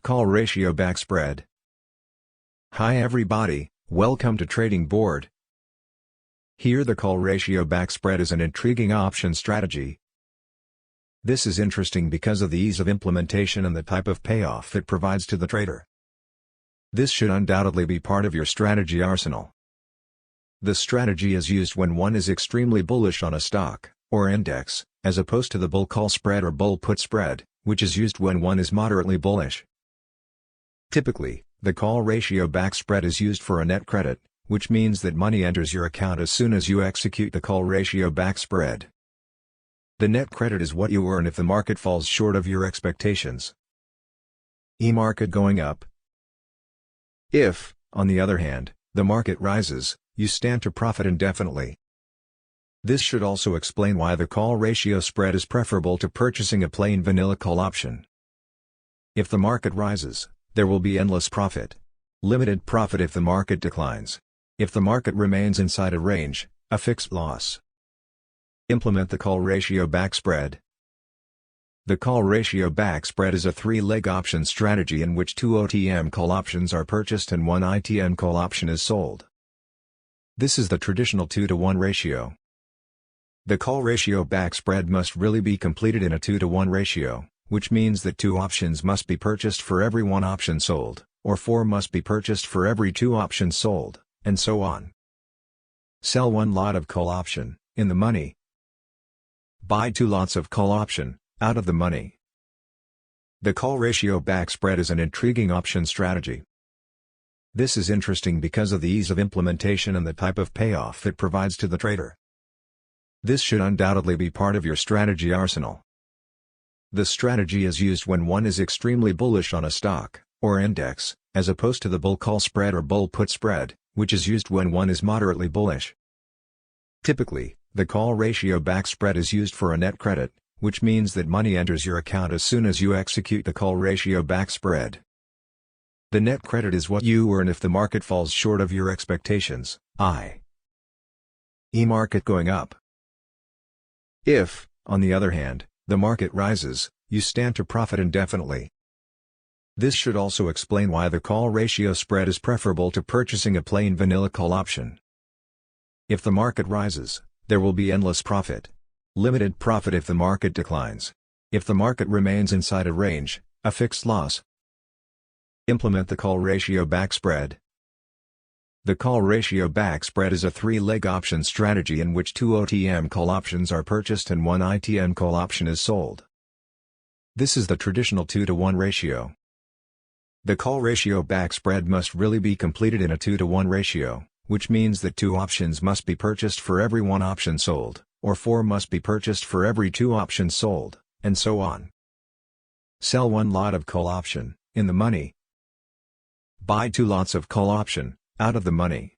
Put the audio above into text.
Call ratio backspread. Hi everybody, welcome to Trading Board. Here the call ratio backspread is an intriguing option strategy. This is interesting because of the ease of implementation and the type of payoff it provides to the trader. This should undoubtedly be part of your strategy arsenal. The strategy is used when one is extremely bullish on a stock or index, as opposed to the bull call spread or bull put spread, which is used when one is moderately bullish. Typically, the call ratio backspread is used for a net credit, which means that money enters your account as soon as you execute the call ratio backspread. The net credit is what you earn if the market falls short of your expectations. Market going up. If, on the other hand, the market rises, you stand to profit indefinitely. This should also explain why the call ratio spread is preferable to purchasing a plain vanilla call option. If the market rises, there will be endless profit. Limited profit if the market declines. If the market remains inside a range, a fixed loss. Implement the call ratio backspread. The call ratio backspread is a three-leg option strategy in which two OTM call options are purchased and one ITM call option is sold. This is the traditional 2-to-1 ratio. The call ratio backspread must really be completed in a 2-to-1 ratio, which means that 2 options must be purchased for every 1 option sold, or 4 must be purchased for every 2 options sold, and so on. Sell 1 lot of call option, in the money. Buy 2 lots of call option, out of the money. The call ratio backspread is an intriguing option strategy. This is interesting because of the ease of implementation and the type of payoff it provides to the trader. This should undoubtedly be part of your strategy arsenal. The strategy is used when one is extremely bullish on a stock or index, as opposed to the bull call spread or bull put spread, which is used when one is moderately bullish. Typically, the call ratio backspread is used for a net credit, which means that money enters your account as soon as you execute the call ratio backspread. The net credit is what you earn if the market falls short of your expectations, i.e. market going up. If, on the other hand, the market rises, you stand to profit indefinitely. This should also explain why the call ratio spread is preferable to purchasing a plain vanilla call option. If the market rises, there will be endless profit. Limited profit if the market declines. If the market remains inside a range, a fixed loss. Implement the call ratio backspread. The call ratio backspread is a three-leg option strategy in which 2 OTM call options are purchased and 1 ITM call option is sold. This is the traditional 2-to-1 ratio. The call ratio backspread must really be completed in a 2-to-1 ratio, which means that 2 options must be purchased for every 1 option sold, or 4 must be purchased for every 2 options sold, and so on. Sell 1 lot of call option, in the money. Buy 2 lots of call option, out of the money.